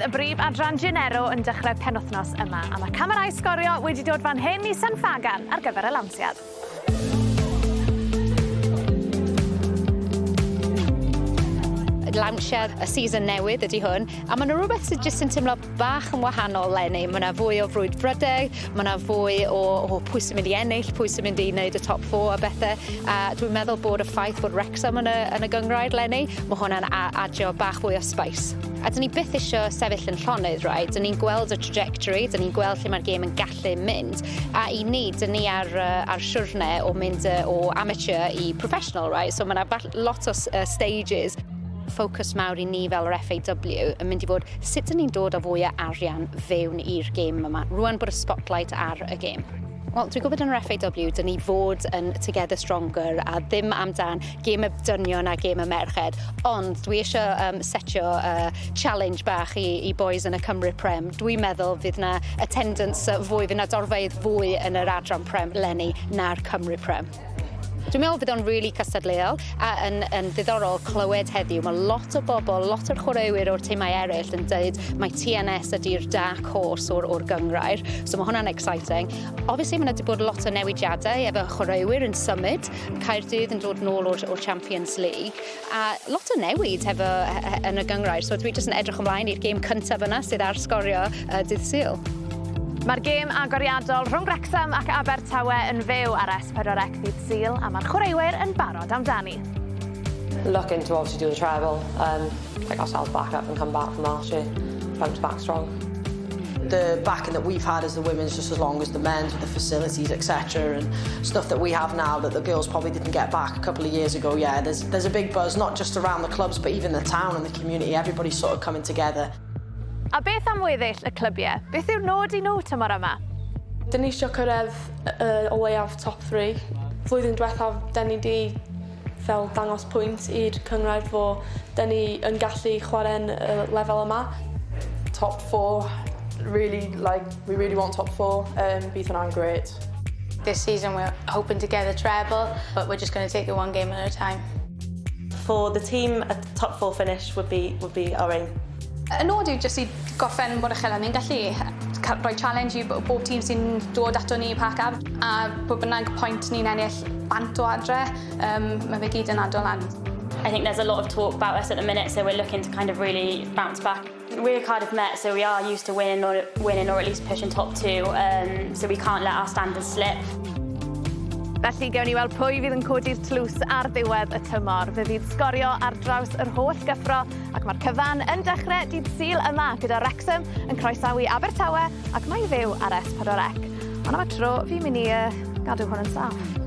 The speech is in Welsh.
y Brif Adran Genero yn dechrau penwythnos yma, a mae camerâu sgorio wedi dod fan hyn i San Fagan ar gyfer y Lawnsiad. Lawnsiad, y season newydd ydy hwn, a mae yna rhywbeth sydd jyst yn teimlo bach yn wahanol leni. Mae yna fwy o frwydfrydau, mae yna fwy o pwy sy'n mynd i ennill, pwy sy'n mynd i wneud y top 4 a bethau. A dwi'n meddwl bod y ffaith bod Wrexham yn y gynghrair leni, mae hwnna'n adio bach fwy o spice. A dyn ni byth eisiau sefyll yn llonydd, right? Dyn ni'n gweld y trajectory, dyn ni'n gweld lle mae'r gêm yn gallu mynd, a i ni, dyn ni ar siwrne o mynd o amateur i professional, right? So mae yna lot o stages. Ffocws mawr i ni fel yr FAW yn mynd i fod sut dyn ni'n dod o fwy o arian fewn i'r gêm yma, rwan bod y spotlight ar y gêm. Wel, dwi'n gwybod yn yr FAW, dyn ni fod yn together stronger a ddim amdan gêm y dynion a gêm y merched, ond dwi eisiau setio challenge bach i boys yn y Cymru Prem. Dwi'n meddwl fydd na attendance fwy, fydd na dorfeydd fwy yn yr Adran Prem leni na'r Cymru Prem. Dwi'n meddwl fydd o'n really cystadleuol a yn ddiddorol clywed heddiw. Mae lot o bobl, lot o'r chwaraewyr o'r tîmau eraill yn dweud mae TNS ydy'r dark horse o'r gynghrair. So mae hwnna'n exciting. Obviously, mae yna wedi bod lot o newidiadau efo chwaraewyr yn symud. Caerdydd yn dod nôl o'r Champions League. A lot o newid efo yn y gynghrair. So dwi jyst yn edrych ymlaen i'r gêm cyntaf yna sydd ar sgorio dydd Sul. Mae'r gêm agoriadol rhwng Wrexham ac Abertawe yn fyw ar S4C dydd Sul, a mae'r chwaraewyr yn barod amdani. Looking to obviously do the treble, pick ourselves back up and come back from last year, bounce back strong. The backing that we've had as the women's just as long as the men's with the facilities, etc. and stuff that we have now that the girls probably didn't get back a couple of years ago. Yeah, there's a big buzz, not just around the clubs, but even the town and the community. Everybody's sort of coming together. A beth am weddill y clybiau? Beth yw'r nod i nhw tymor yma? Dyn ni eisiau cyrraedd o leiaf top 3. Flwyddyn diwethaf, dyn ni wedi fel dangos pwynt i'r cynghrair fo dyn ni yn gallu chwarae'n lefel yma. Top 4, really, we really want top 4. Bydd hwnna'n great. This season we're hoping to get a treble, but we're just going to take it one game at a time. For the team, a top 4 finish would be our aim. Y nod yw jyst i goffen bod y chylen ni'n gallu rhoi challenge i bob tîm sy'n dod ato ni i pack-up a bod bynnag pwynt ni'n ennill bant o adre, mae fe gyd yn adol lan. I think there's a lot of talk about us at the minute, so we're looking to kind of really bounce back. We're Cardiff Met, so we are used to winning or at least pushing top 2, so we can't let our standards slip. Felly, gewn ni weld pwy fydd yn codi'r tlws ar ddiwedd y tymor. Fe fydd sgorio ar draws yr holl gyffro, ac mae'r cyfan yn dechrau dydd Sul yma gyda Wrexham yn croesawu Abertawe ac mae'n fyw ar S4C. Ond am y tro, fi'n mynd i gadw hwn yn saff.